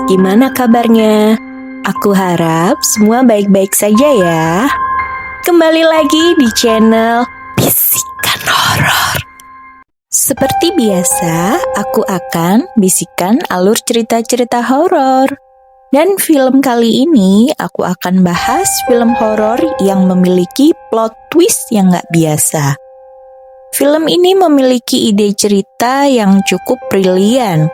Gimana kabarnya? Aku harap semua baik-baik saja ya. Kembali lagi di channel Bisikan Horor. Seperti biasa, aku akan bisikan alur cerita-cerita horor. Dan film kali ini aku akan bahas film horor yang memiliki plot twist yang gak biasa. Film ini memiliki ide cerita yang cukup brilian,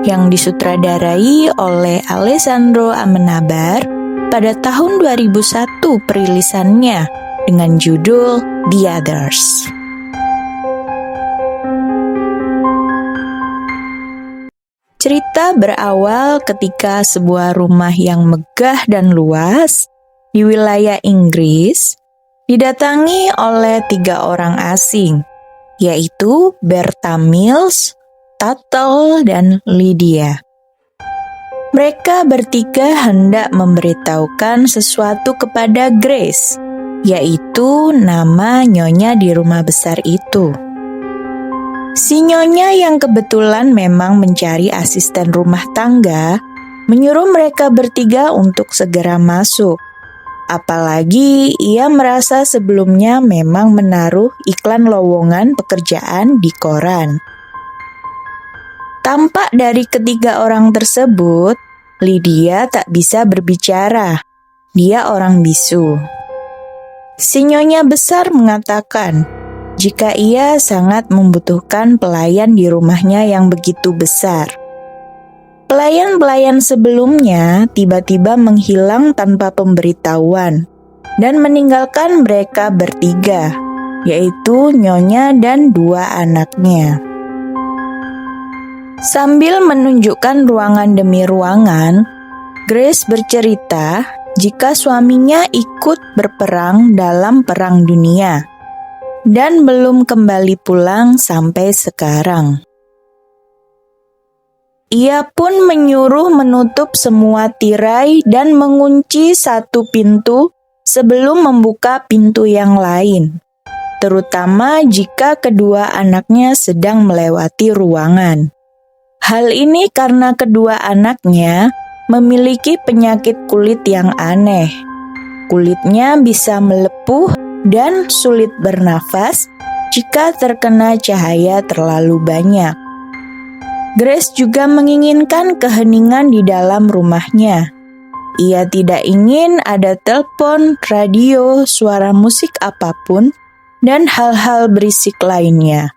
yang disutradarai oleh Alessandro Amenabar pada tahun 2001 perilisannya dengan judul The Others. Cerita berawal ketika sebuah rumah yang megah dan luas di wilayah Inggris didatangi oleh 3 orang asing, yaitu Bertha Mills, Tuttle, dan Lydia. Mereka bertiga hendak memberitahukan sesuatu kepada Grace, yaitu nama nyonya di rumah besar itu. Si nyonya yang kebetulan memang mencari asisten rumah tangga, menyuruh mereka bertiga untuk segera masuk. Apalagi ia merasa sebelumnya memang menaruh iklan lowongan pekerjaan di koran. Tampak dari ketiga orang tersebut, Lydia tak bisa berbicara. Dia orang bisu. Si nyonya besar mengatakan jika ia sangat membutuhkan pelayan di rumahnya yang begitu besar. Pelayan-pelayan sebelumnya tiba-tiba menghilang tanpa pemberitahuan dan meninggalkan mereka bertiga, yaitu nyonya dan 2 anaknya. Sambil menunjukkan ruangan demi ruangan, Grace bercerita jika suaminya ikut berperang dalam Perang Dunia dan belum kembali pulang sampai sekarang. Ia pun menyuruh menutup semua tirai dan mengunci satu pintu sebelum membuka pintu yang lain, terutama jika kedua anaknya sedang melewati ruangan. Hal ini karena kedua anaknya memiliki penyakit kulit yang aneh. Kulitnya bisa melepuh dan sulit bernafas jika terkena cahaya terlalu banyak. Grace juga menginginkan keheningan di dalam rumahnya. Ia tidak ingin ada telepon, radio, suara musik apapun, dan hal-hal berisik lainnya,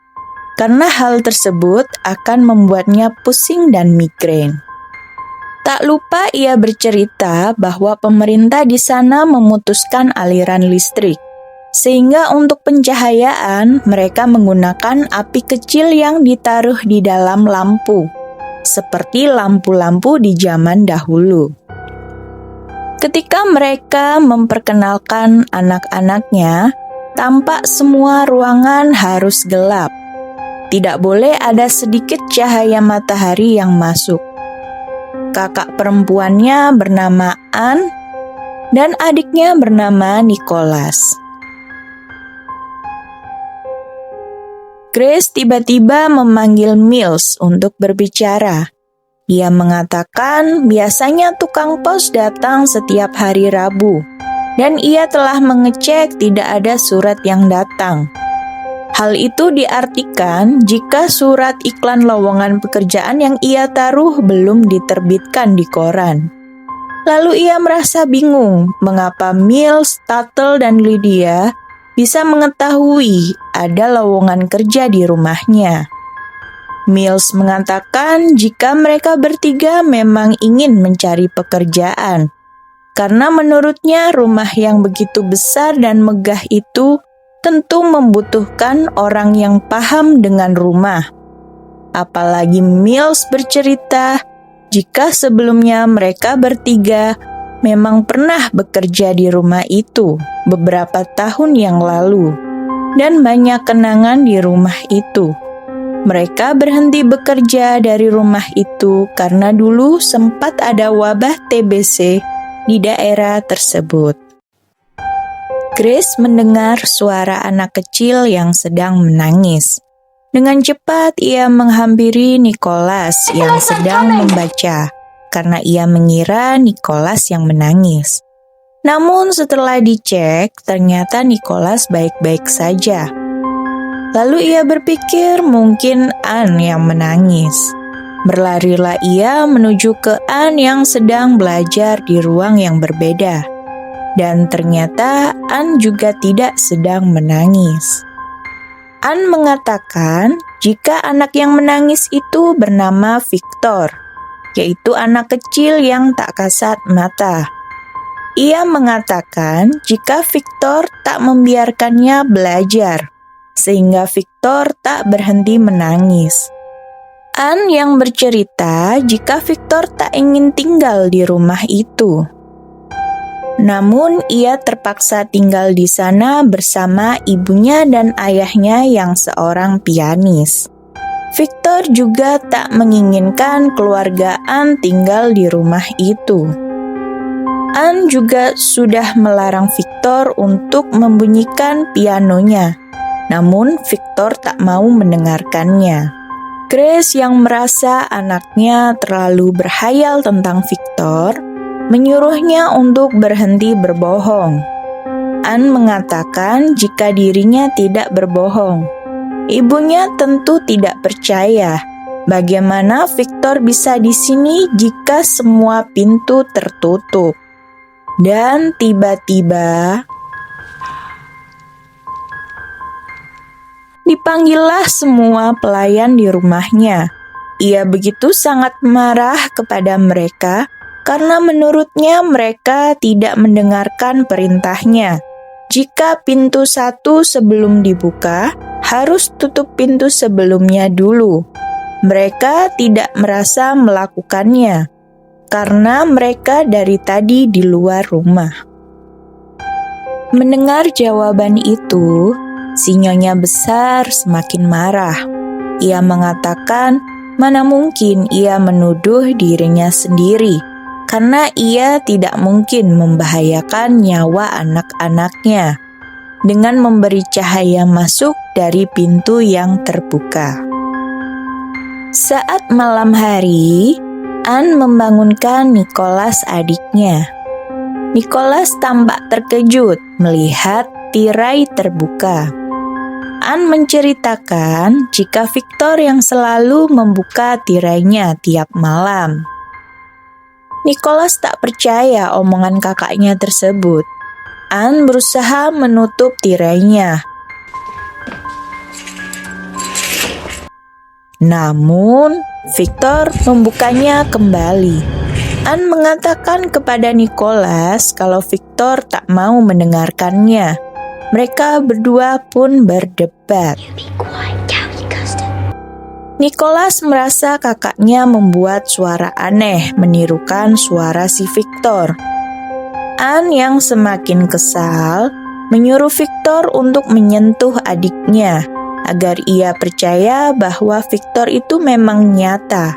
karena hal tersebut akan membuatnya pusing dan migrain. Tak lupa ia bercerita bahwa pemerintah di sana memutuskan aliran listrik, sehingga untuk pencahayaan mereka menggunakan api kecil yang ditaruh di dalam lampu, seperti lampu-lampu di zaman dahulu. Ketika mereka memperkenalkan anak-anaknya, tampak semua ruangan harus gelap. Tidak boleh ada sedikit cahaya matahari yang masuk. Kakak perempuannya bernama Anne dan adiknya bernama Nicholas. Grace tiba-tiba memanggil Mills untuk berbicara. Ia mengatakan biasanya tukang pos datang setiap hari Rabu, dan ia telah mengecek tidak ada surat yang datang. Hal itu diartikan jika surat iklan lowongan pekerjaan yang ia taruh belum diterbitkan di koran. Lalu ia merasa bingung mengapa Mills, Tuttle, dan Lydia bisa mengetahui ada lowongan kerja di rumahnya. Mills mengatakan jika mereka bertiga memang ingin mencari pekerjaan, karena menurutnya rumah yang begitu besar dan megah itu tentu membutuhkan orang yang paham dengan rumah. Apalagi Mills bercerita jika sebelumnya mereka bertiga memang pernah bekerja di rumah itu beberapa tahun yang lalu, dan banyak kenangan di rumah itu. Mereka berhenti bekerja dari rumah itu karena dulu sempat ada wabah TBC di daerah tersebut. Grace mendengar suara anak kecil yang sedang menangis. Dengan cepat ia menghampiri Nicholas yang sedang membaca karena ia mengira Nicholas yang menangis. Namun setelah dicek, ternyata Nicholas baik-baik saja. Lalu ia berpikir mungkin Anne yang menangis. Berlarilah ia menuju ke Anne yang sedang belajar di ruang yang berbeda. Dan ternyata Anne juga tidak sedang menangis. Anne mengatakan jika anak yang menangis itu bernama Victor, yaitu anak kecil yang tak kasat mata. Ia mengatakan jika Victor tak membiarkannya belajar, sehingga Victor tak berhenti menangis. Anne yang bercerita jika Victor tak ingin tinggal di rumah itu. Namun ia terpaksa tinggal di sana bersama ibunya dan ayahnya yang seorang pianis. Victor juga tak menginginkan keluarga Anne tinggal di rumah itu. Anne juga sudah melarang Victor untuk membunyikan pianonya, namun Victor tak mau mendengarkannya. Grace yang merasa anaknya terlalu berhayal tentang Victor, menyuruhnya untuk berhenti berbohong. Anne mengatakan jika dirinya tidak berbohong. Ibunya tentu tidak percaya. Bagaimana Victor bisa di sini jika semua pintu tertutup? Dan tiba-tiba dipanggillah semua pelayan di rumahnya. Ia begitu sangat marah kepada mereka karena menurutnya mereka tidak mendengarkan perintahnya. Jika pintu satu sebelum dibuka, harus tutup pintu sebelumnya dulu. Mereka tidak merasa melakukannya karena mereka dari tadi di luar rumah. Mendengar jawaban itu, si Nyonya Besar semakin marah. Ia mengatakan mana mungkin ia menuduh dirinya sendiri, karena ia tidak mungkin membahayakan nyawa anak-anaknya dengan memberi cahaya masuk dari pintu yang terbuka. Saat malam hari, Anne membangunkan Nicholas adiknya. Nicholas tampak terkejut melihat tirai terbuka. Anne menceritakan jika Victor yang selalu membuka tirainya tiap malam. Nicholas tak percaya omongan kakaknya tersebut. Anne berusaha menutup tirainya. Namun, Victor membukanya kembali. Anne mengatakan kepada Nicholas kalau Victor tak mau mendengarkannya. Mereka berdua pun berdebat. Nicholas merasa kakaknya membuat suara aneh menirukan suara si Victor. Anne yang semakin kesal menyuruh Victor untuk menyentuh adiknya agar ia percaya bahwa Victor itu memang nyata.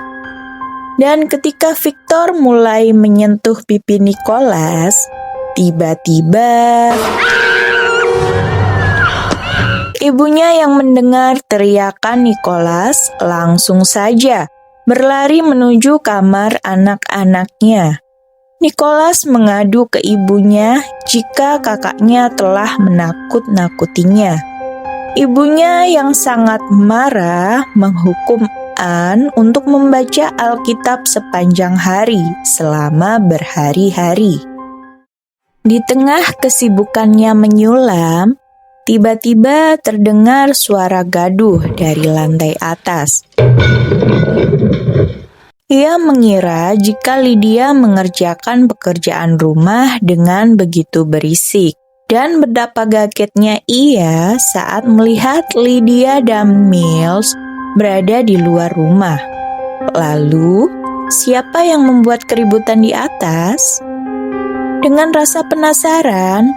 Dan ketika Victor mulai menyentuh pipi Nicholas, tiba-tiba ibunya yang mendengar teriakan Nicholas langsung saja berlari menuju kamar anak-anaknya. Nicholas mengadu ke ibunya jika kakaknya telah menakut-nakutinya. Ibunya yang sangat marah menghukum Anne untuk membaca Alkitab sepanjang hari selama berhari-hari. Di tengah kesibukannya menyulam, tiba-tiba terdengar suara gaduh dari lantai atas. Ia mengira jika Lydia mengerjakan pekerjaan rumah dengan begitu berisik. Dan betapa kagetnya ia saat melihat Lydia dan Miles berada di luar rumah. Lalu, siapa yang membuat keributan di atas? Dengan rasa penasaran,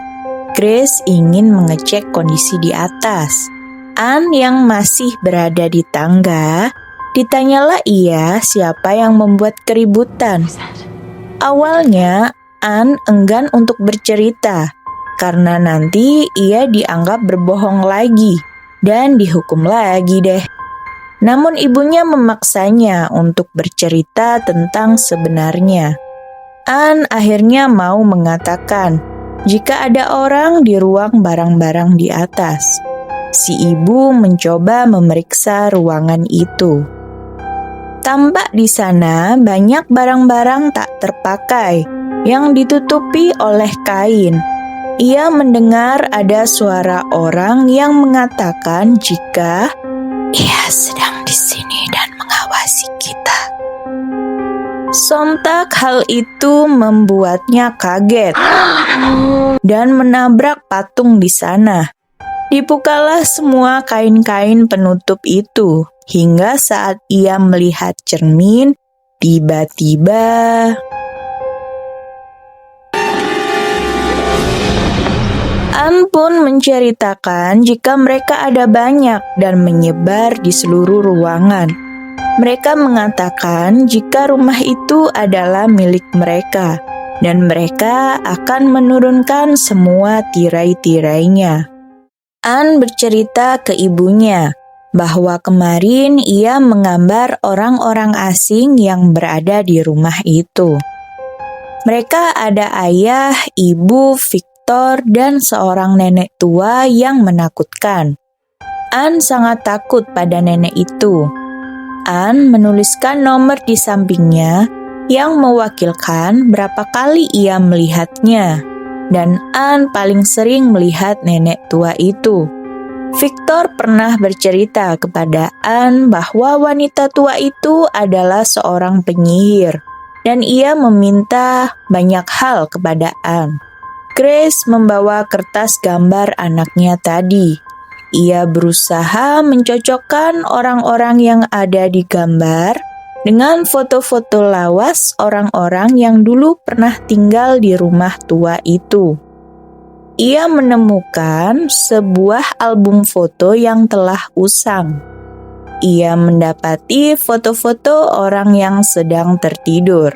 Grace ingin mengecek kondisi di atas. Anne yang masih berada di tangga, ditanyalah ia siapa yang membuat keributan. Awalnya, Anne enggan untuk bercerita, karena nanti ia dianggap berbohong lagi dan dihukum lagi deh. Namun ibunya memaksanya untuk bercerita tentang sebenarnya. Anne akhirnya mau mengatakan jika ada orang di ruang barang-barang di atas. Si ibu mencoba memeriksa ruangan itu. Tampak di sana banyak barang-barang tak terpakai yang ditutupi oleh kain. Ia mendengar ada suara orang yang mengatakan jika ia sedang di sini dan mengawasi kita. Sontak hal itu membuatnya kaget dan menabrak patung di sana. Dibukalah semua kain-kain penutup itu, hingga saat ia melihat cermin, tiba-tiba Anne pun menceritakan jika mereka ada banyak dan menyebar di seluruh ruangan. Mereka mengatakan jika rumah itu adalah milik mereka, dan mereka akan menurunkan semua tirai-tirainya. Anne bercerita ke ibunya bahwa kemarin ia menggambar orang-orang asing yang berada di rumah itu. Mereka ada ayah, ibu, Victor, dan seorang nenek tua yang menakutkan. Anne sangat takut pada nenek itu. Anne menuliskan nomor di sampingnya yang mewakilkan berapa kali ia melihatnya. Dan Anne paling sering melihat nenek tua itu. Victor pernah bercerita kepada Anne bahwa wanita tua itu adalah seorang penyihir, dan ia meminta banyak hal kepada Anne. Grace membawa kertas gambar anaknya tadi. Ia berusaha mencocokkan orang-orang yang ada di gambar dengan foto-foto lawas orang-orang yang dulu pernah tinggal di rumah tua itu. Ia menemukan sebuah album foto yang telah usang. Ia mendapati foto-foto orang yang sedang tertidur.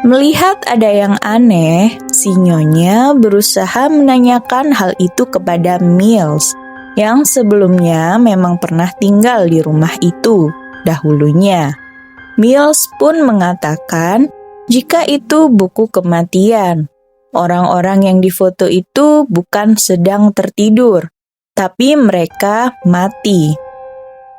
Melihat ada yang aneh, si Nyonya berusaha menanyakan hal itu kepada Mills, yang sebelumnya memang pernah tinggal di rumah itu dahulunya. Mills pun mengatakan jika itu buku kematian. Orang-orang yang difoto itu bukan sedang tertidur, tapi mereka mati.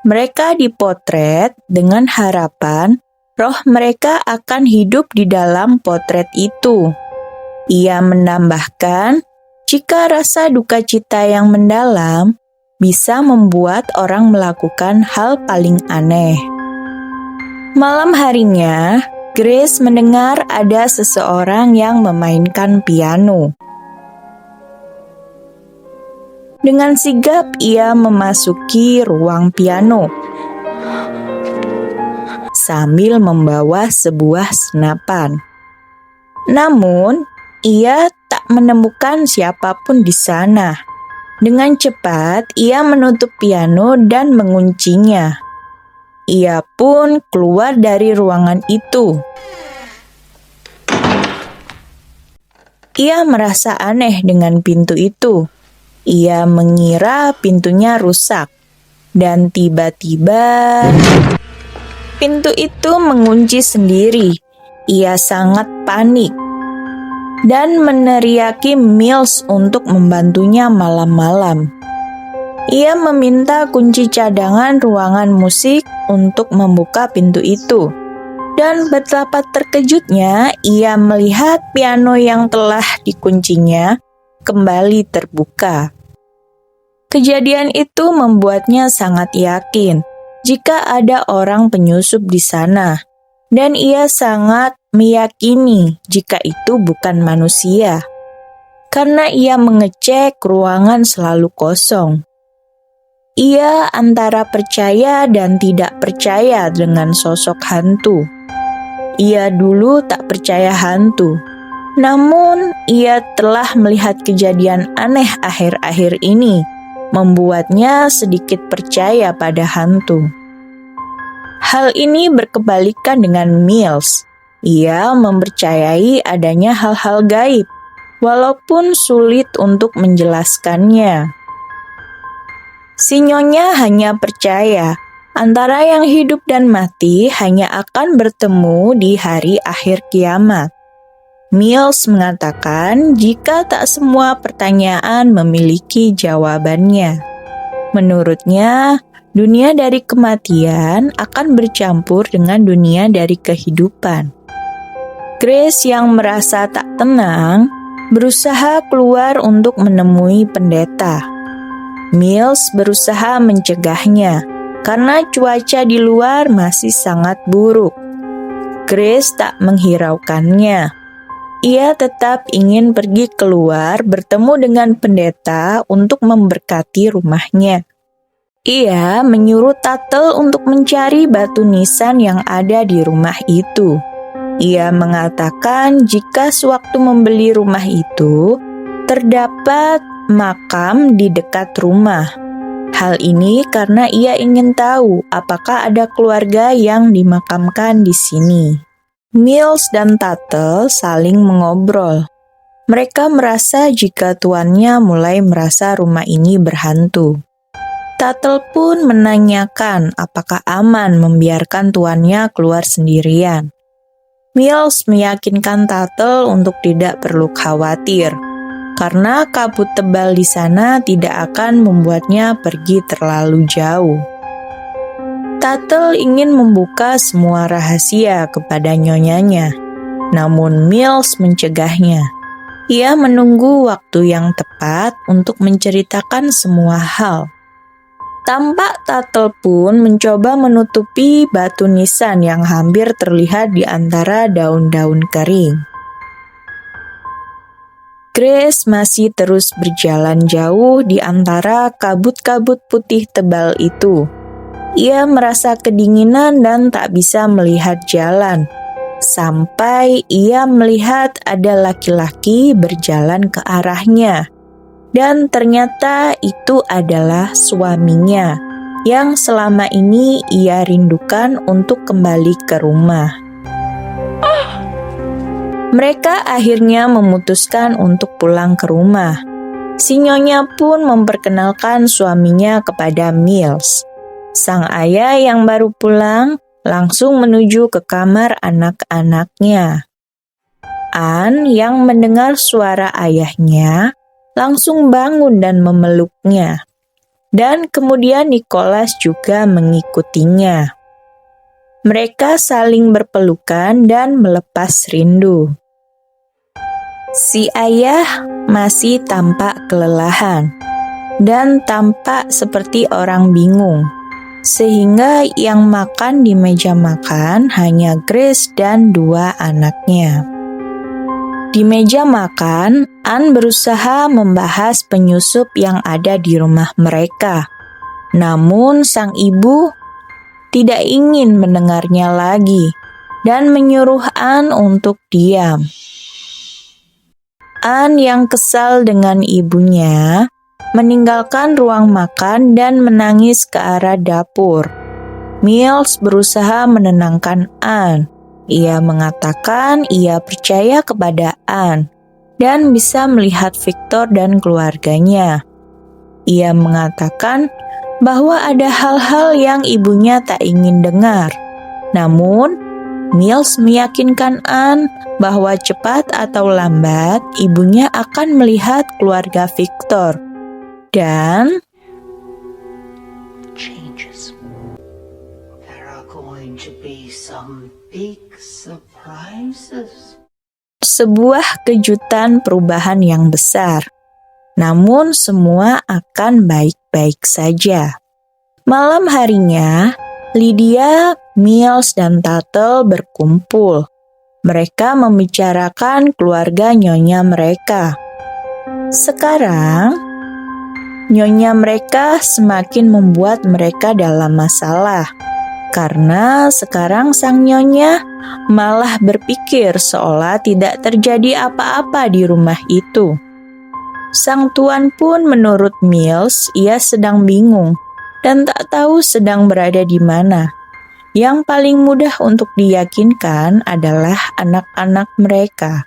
Mereka dipotret dengan harapan roh mereka akan hidup di dalam potret itu. Ia menambahkan, jika rasa duka cita yang mendalam bisa membuat orang melakukan hal paling aneh. Malam harinya, Grace mendengar ada seseorang yang memainkan piano. Dengan sigap ia memasuki ruang piano sambil membawa sebuah senapan. Namun, ia tak menemukan siapapun di sana. Dengan cepat, ia menutup piano dan menguncinya. Ia pun keluar dari ruangan itu. Ia merasa aneh dengan pintu itu. Ia mengira pintunya rusak. Dan tiba-tiba, pintu itu mengunci sendiri. Ia sangat panik dan meneriaki Mills untuk membantunya malam-malam. Ia meminta kunci cadangan ruangan musik untuk membuka pintu itu. Dan betapa terkejutnya ia melihat piano yang telah dikuncinya kembali terbuka. Kejadian itu membuatnya sangat yakin jika ada orang penyusup di sana. Dan ia sangat meyakini jika itu bukan manusia, karena ia mengecek ruangan selalu kosong. Ia antara percaya dan tidak percaya dengan sosok hantu. Ia dulu tak percaya hantu, namun ia telah melihat kejadian aneh akhir-akhir ini, membuatnya sedikit percaya pada hantu. Hal ini berkebalikan dengan Mills. Ia mempercayai adanya hal-hal gaib, walaupun sulit untuk menjelaskannya. Si Nyonya hanya percaya antara yang hidup dan mati hanya akan bertemu di hari akhir kiamat. Mills mengatakan jika tak semua pertanyaan memiliki jawabannya. Menurutnya, dunia dari kematian akan bercampur dengan dunia dari kehidupan. Grace yang merasa tak tenang berusaha keluar untuk menemui pendeta. Mills berusaha mencegahnya karena cuaca di luar masih sangat buruk. Grace tak menghiraukannya. Ia tetap ingin pergi keluar bertemu dengan pendeta untuk memberkati rumahnya. Ia menyuruh Tuttle untuk mencari batu nisan yang ada di rumah itu. Ia mengatakan jika sewaktu membeli rumah itu, terdapat makam di dekat rumah. Hal ini karena ia ingin tahu apakah ada keluarga yang dimakamkan di sini. Mills dan Tuttle saling mengobrol. Mereka merasa jika tuannya mulai merasa rumah ini berhantu. Tuttle pun menanyakan apakah aman membiarkan tuannya keluar sendirian. Mills meyakinkan Tuttle untuk tidak perlu khawatir, karena kabut tebal di sana tidak akan membuatnya pergi terlalu jauh. Tuttle ingin membuka semua rahasia kepada nyonyanya, namun Mills mencegahnya. Ia menunggu waktu yang tepat untuk menceritakan semua hal. Tampak Tuttle pun mencoba menutupi batu nisan yang hampir terlihat di antara daun-daun kering. Grace masih terus berjalan jauh di antara kabut-kabut putih tebal itu. Ia merasa kedinginan dan tak bisa melihat jalan. Sampai ia melihat ada laki-laki berjalan ke arahnya. Dan ternyata itu adalah suaminya yang selama ini ia rindukan untuk kembali ke rumah. Mereka akhirnya memutuskan untuk pulang ke rumah. Si Nyonya pun memperkenalkan suaminya kepada Mills. Sang ayah yang baru pulang langsung menuju ke kamar anak-anaknya. Anne yang mendengar suara ayahnya langsung bangun dan memeluknya. Dan kemudian Nicholas juga mengikutinya. Mereka saling berpelukan dan melepas rindu. Si ayah masih tampak kelelahan dan tampak seperti orang bingung, sehingga yang makan di meja makan hanya Grace dan 2 anaknya. Di meja makan, Anne berusaha membahas penyusup yang ada di rumah mereka. Namun sang ibu tidak ingin mendengarnya lagi dan menyuruh Anne untuk diam. Anne yang kesal dengan ibunya meninggalkan ruang makan dan menangis ke arah dapur. Mills berusaha menenangkan Anne. Ia mengatakan ia percaya kepada Anne dan bisa melihat Victor dan keluarganya. Ia mengatakan bahwa ada hal-hal yang ibunya tak ingin dengar. Namun, Mills meyakinkan Anne bahwa cepat atau lambat ibunya akan melihat keluarga Victor. Dan changes. There are going to be some big surprises. Sebuah kejutan perubahan yang besar. Namun semua akan baik-baik saja. Malam harinya, Lydia, Mills, dan Tuttle berkumpul. Mereka membicarakan keluarga nyonya mereka. Sekarang, nyonya mereka semakin membuat mereka dalam masalah. Karena sekarang sang nyonya malah berpikir seolah tidak terjadi apa-apa di rumah itu. Sang tuan pun menurut Mills, ia sedang bingung dan tak tahu sedang berada di mana. Yang paling mudah untuk diyakinkan adalah anak-anak mereka.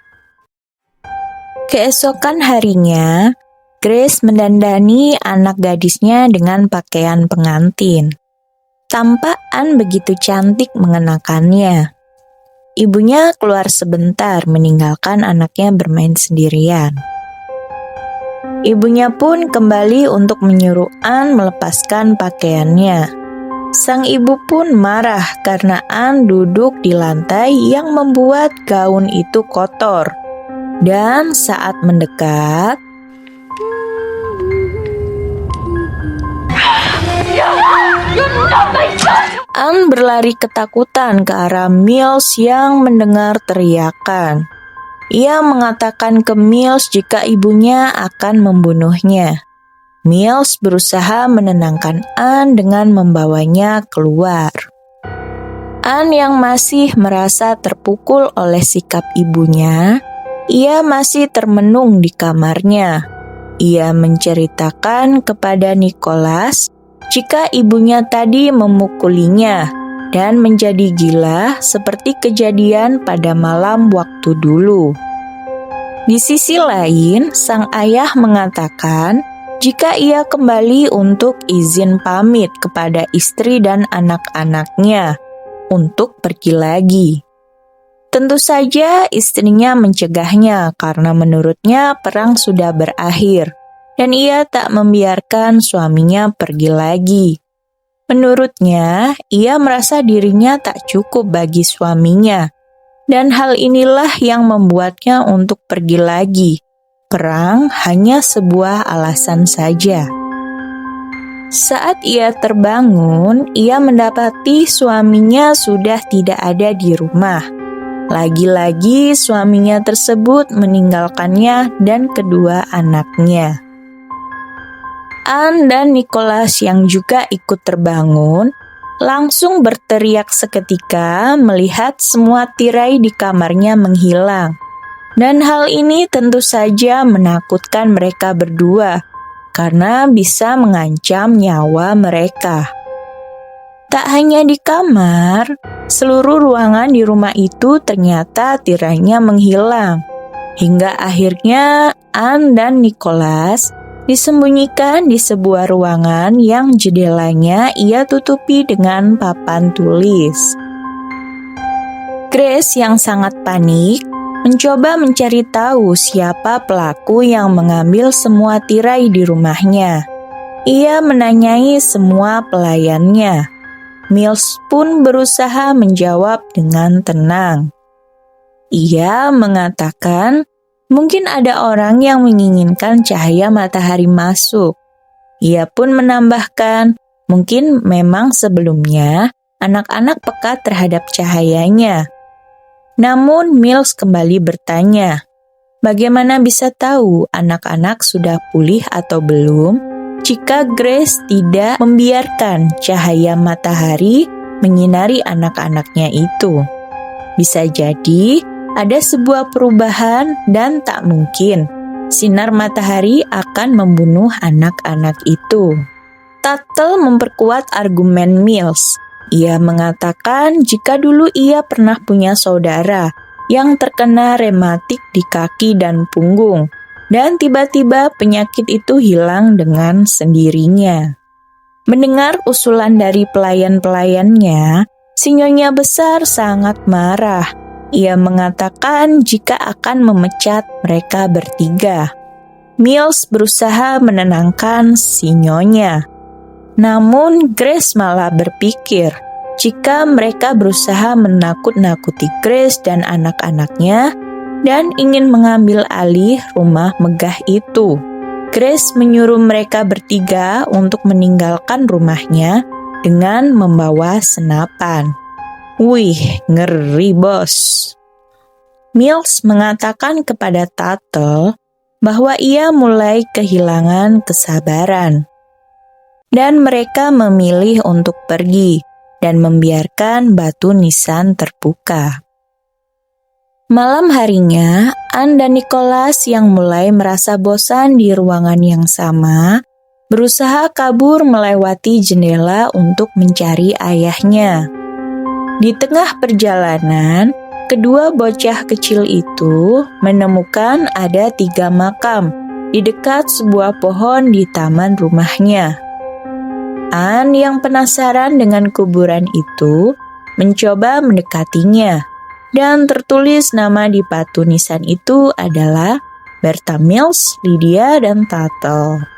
Keesokan harinya, Grace mendandani anak gadisnya dengan pakaian pengantin. Tampak Anne begitu cantik mengenakannya. Ibunya keluar sebentar meninggalkan anaknya bermain sendirian. Ibunya pun kembali untuk menyuruh Anne melepaskan pakaiannya. Sang ibu pun marah karena Anne duduk di lantai yang membuat gaun itu kotor. Dan saat mendekat, Anne berlari ketakutan ke arah Mills yang mendengar teriakan. Ia mengatakan ke Mills jika ibunya akan membunuhnya. Mills berusaha menenangkan Anne dengan membawanya keluar. Anne yang masih merasa terpukul oleh sikap ibunya, ia masih termenung di kamarnya. Ia menceritakan kepada Nicholas jika ibunya tadi memukulinya dan menjadi gila seperti kejadian pada malam waktu dulu. Di sisi lain, sang ayah mengatakan jika ia kembali untuk izin pamit kepada istri dan anak-anaknya untuk pergi lagi. Tentu saja istrinya mencegahnya karena menurutnya perang sudah berakhir dan ia tak membiarkan suaminya pergi lagi. Menurutnya, ia merasa dirinya tak cukup bagi suaminya dan hal inilah yang membuatnya untuk pergi lagi. Perang hanya sebuah alasan saja. Saat ia terbangun, ia mendapati suaminya sudah tidak ada di rumah. Lagi-lagi suaminya tersebut meninggalkannya dan kedua anaknya. Anne dan Nicholas yang juga ikut terbangun, langsung berteriak seketika melihat semua tirai di kamarnya menghilang. Dan hal ini tentu saja menakutkan mereka berdua, karena bisa mengancam nyawa mereka. Tak hanya di kamar, seluruh ruangan di rumah itu ternyata tirainya menghilang. Hingga akhirnya Anne dan Nicholas disembunyikan di sebuah ruangan yang jendelanya ia tutupi dengan papan tulis. Grace yang sangat panik mencoba mencari tahu siapa pelaku yang mengambil semua tirai di rumahnya. Ia menanyai semua pelayannya. Mills pun berusaha menjawab dengan tenang. Ia mengatakan, mungkin ada orang yang menginginkan cahaya matahari masuk. Ia pun menambahkan, mungkin memang sebelumnya anak-anak peka terhadap cahayanya. Namun Mills kembali bertanya, bagaimana bisa tahu anak-anak sudah pulih atau belum jika Grace tidak membiarkan cahaya matahari menyinari anak-anaknya itu? Bisa jadi ada sebuah perubahan dan tak mungkin sinar matahari akan membunuh anak-anak itu. Tuttle memperkuat argumen Mills. Ia mengatakan jika dulu ia pernah punya saudara yang terkena rematik di kaki dan punggung, dan tiba-tiba penyakit itu hilang dengan sendirinya. Mendengar usulan dari pelayan-pelayannya, si Nyonya Besar sangat marah. Ia mengatakan jika akan memecat mereka bertiga. Mills berusaha menenangkan si Nyonya. Namun Grace malah berpikir jika mereka berusaha menakut-nakuti Grace dan anak-anaknya dan ingin mengambil alih rumah megah itu. Grace menyuruh mereka bertiga untuk meninggalkan rumahnya dengan membawa senapan. Wih, ngeri bos. Mills mengatakan kepada Tuttle bahwa ia mulai kehilangan kesabaran. Dan mereka memilih untuk pergi dan membiarkan batu nisan terbuka. Malam harinya, Anne dan Nicholas yang mulai merasa bosan di ruangan yang sama, berusaha kabur melewati jendela untuk mencari ayahnya. Di tengah perjalanan, kedua bocah kecil itu menemukan ada 3 makam di dekat sebuah pohon di taman rumahnya. Anne yang penasaran dengan kuburan itu mencoba mendekatinya, dan tertulis nama di batu nisan itu adalah Bertha Mills, Lydia, dan Tuttle.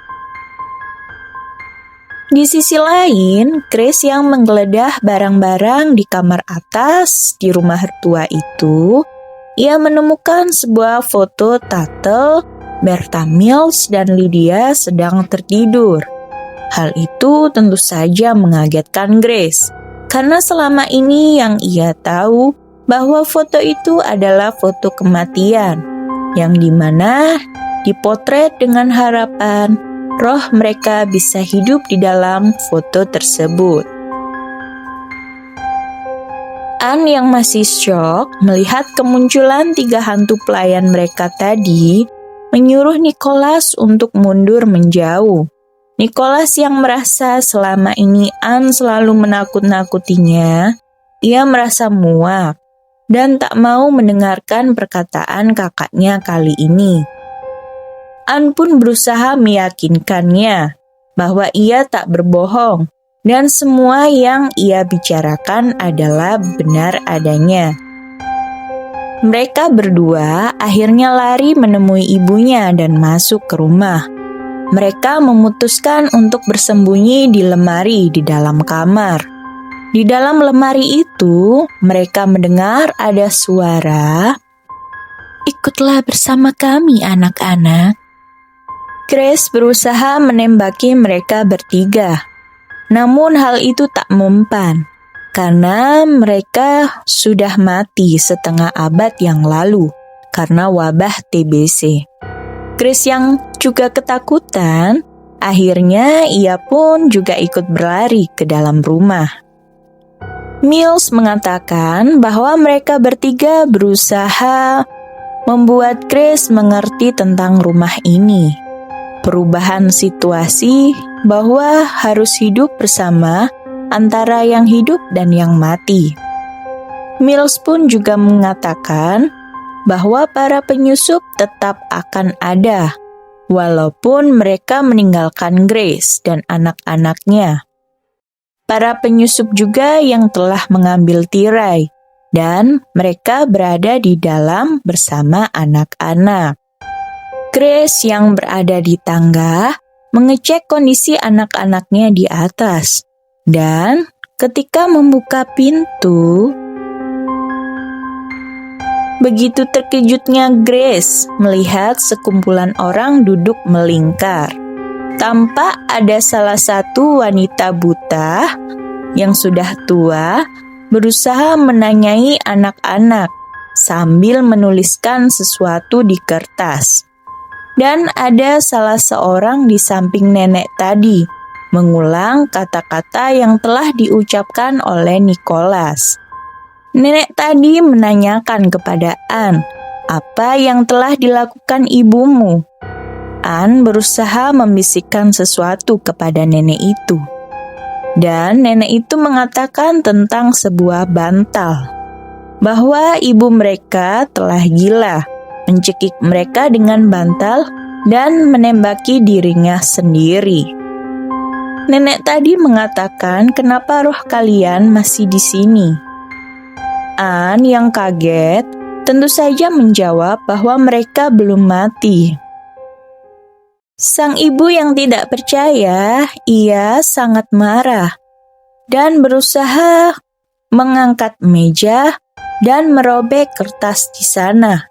Di sisi lain, Grace yang menggeledah barang-barang di kamar atas di rumah tua itu, ia menemukan sebuah foto Tuttle, Bertha Mills, dan Lydia sedang tertidur. Hal itu tentu saja mengagetkan Grace, karena selama ini yang ia tahu bahwa foto itu adalah foto kematian, yang dimana dipotret dengan harapan roh mereka bisa hidup di dalam foto tersebut. Anne yang masih syok melihat kemunculan 3 hantu pelayan mereka tadi, menyuruh Nicholas untuk mundur menjauh. Nicholas yang merasa selama ini Anne selalu menakut-nakutinya, ia merasa muak dan tak mau mendengarkan perkataan kakaknya kali ini. Anne pun berusaha meyakinkannya bahwa ia tak berbohong dan semua yang ia bicarakan adalah benar adanya. Mereka berdua akhirnya lari menemui ibunya dan masuk ke rumah. Mereka memutuskan untuk bersembunyi di lemari di dalam kamar. Di dalam lemari itu, mereka mendengar ada suara, "Ikutlah bersama kami, anak-anak." Grace berusaha menembaki mereka bertiga. Namun hal itu tak mempan, karena mereka sudah mati setengah abad yang lalu karena wabah TBC. Grace yang juga ketakutan, akhirnya ia pun juga ikut berlari ke dalam rumah. Mills mengatakan bahwa mereka bertiga berusaha membuat Grace mengerti tentang rumah ini. Perubahan situasi bahwa harus hidup bersama antara yang hidup dan yang mati. Mills pun juga mengatakan bahwa para penyusup tetap akan ada, walaupun mereka meninggalkan Grace dan anak-anaknya. Para penyusup juga yang telah mengambil tirai, dan mereka berada di dalam bersama anak-anak. Grace yang berada di tangga mengecek kondisi anak-anaknya di atas, dan ketika membuka pintu, begitu terkejutnya Grace melihat sekumpulan orang duduk melingkar. Tampak ada salah satu wanita buta yang sudah tua berusaha menanyai anak-anak sambil menuliskan sesuatu di kertas. Dan ada salah seorang di samping nenek tadi mengulang kata-kata yang telah diucapkan oleh Nicholas. Nenek tadi menanyakan kepada Anne, "Apa yang telah dilakukan ibumu?" Anne berusaha membisikkan sesuatu kepada nenek itu. Dan nenek itu mengatakan tentang sebuah bantal, bahwa ibu mereka telah gila, mencekik mereka dengan bantal dan menembaki dirinya sendiri. Nenek tadi mengatakan, "Kenapa roh kalian masih di sini?" Anne yang kaget tentu saja menjawab bahwa mereka belum mati. Sang ibu yang tidak percaya, ia sangat marah dan berusaha mengangkat meja dan merobek kertas di sana.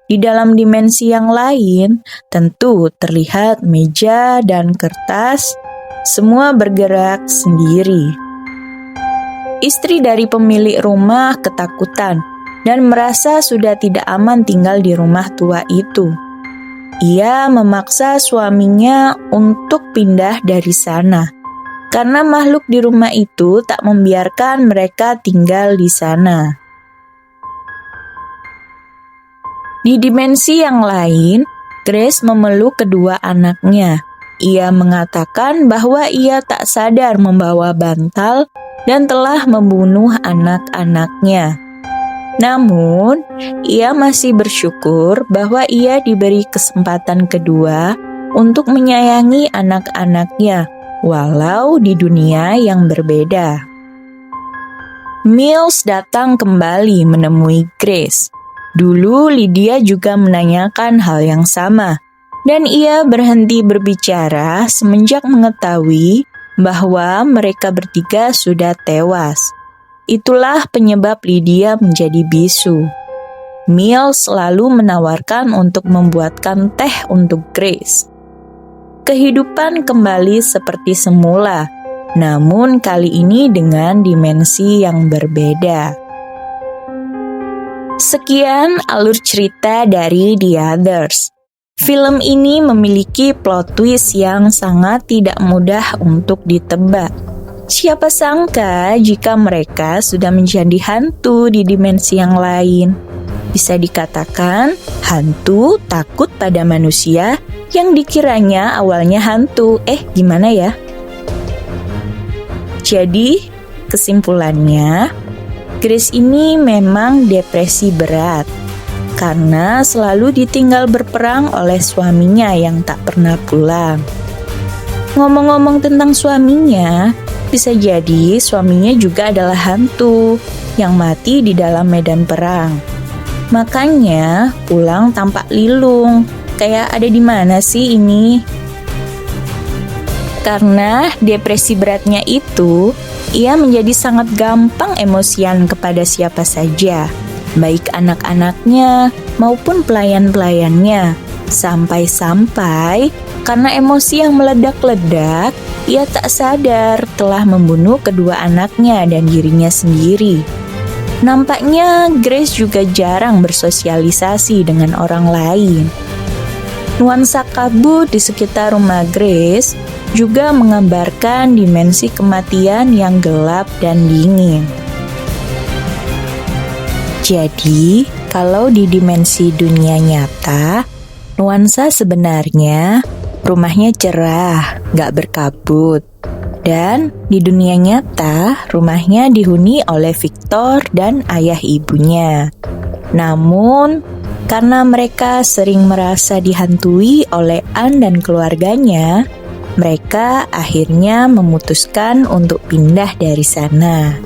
Di dalam dimensi yang lain, tentu terlihat meja dan kertas semua bergerak sendiri. Istri dari pemilik rumah ketakutan dan merasa sudah tidak aman tinggal di rumah tua itu. Ia memaksa suaminya untuk pindah dari sana, karena makhluk di rumah itu tak membiarkan mereka tinggal di sana. Di dimensi yang lain, Grace memeluk kedua anaknya. Ia mengatakan bahwa ia tak sadar membawa bantal dan telah membunuh anak-anaknya. Namun, ia masih bersyukur bahwa ia diberi kesempatan kedua untuk menyayangi anak-anaknya, walau di dunia yang berbeda. Miles datang kembali menemui Grace. Dulu Lydia juga menanyakan hal yang sama, dan ia berhenti berbicara semenjak mengetahui bahwa mereka bertiga sudah tewas. Itulah penyebab Lydia menjadi bisu. Miles selalu menawarkan untuk membuatkan teh untuk Grace. Kehidupan kembali seperti semula, namun kali ini dengan dimensi yang berbeda. Sekian alur cerita dari The Others. Film ini memiliki plot twist yang sangat tidak mudah untuk ditebak. Siapa sangka jika mereka sudah menjadi hantu di dimensi yang lain. Bisa dikatakan, hantu takut pada manusia yang dikiranya awalnya hantu. Gimana ya? Jadi, kesimpulannya, Grace ini memang depresi berat karena selalu ditinggal berperang oleh suaminya yang tak pernah pulang. Ngomong-ngomong tentang suaminya, bisa jadi suaminya juga adalah hantu yang mati di dalam medan perang. Makanya pulang tampak linglung, kayak ada di mana sih ini? Karena depresi beratnya itu, ia menjadi sangat gampang emosian kepada siapa saja, baik anak-anaknya maupun pelayan-pelayannya. Sampai-sampai karena emosi yang meledak-ledak, ia tak sadar telah membunuh kedua anaknya dan dirinya sendiri. Nampaknya Grace juga jarang bersosialisasi dengan orang lain. Nuansa kabut di sekitar rumah Grace juga menggambarkan dimensi kematian yang gelap dan dingin. Jadi, kalau di dimensi dunia nyata, nuansa sebenarnya rumahnya cerah, gak berkabut. Dan di dunia nyata, rumahnya dihuni oleh Victor dan ayah ibunya. Namun, karena mereka sering merasa dihantui oleh Anne dan keluarganya, mereka akhirnya memutuskan untuk pindah dari sana.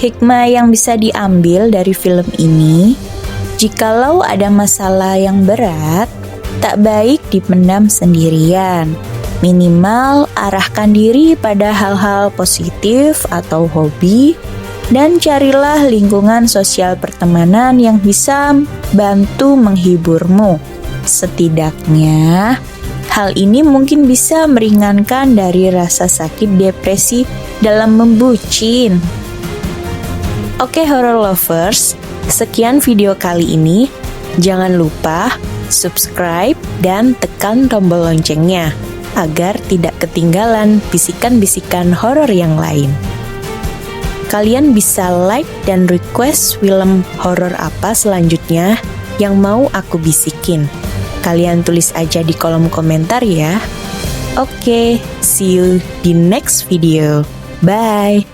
Hikmah yang bisa diambil dari film ini, jikalau ada masalah yang berat, tak baik dipendam sendirian. Minimal arahkan diri pada hal-hal positif atau hobi, dan carilah lingkungan sosial pertemanan yang bisa bantu menghiburmu. Setidaknya, hal ini mungkin bisa meringankan dari rasa sakit depresi dalam membucin. Oke horror lovers, sekian video kali ini. Jangan lupa subscribe dan tekan tombol loncengnya agar tidak ketinggalan bisikan-bisikan horor yang lain. Kalian bisa like dan request film horor apa selanjutnya yang mau aku bisikin. Kalian tulis aja di kolom komentar ya. Oke, see you di next video. Bye!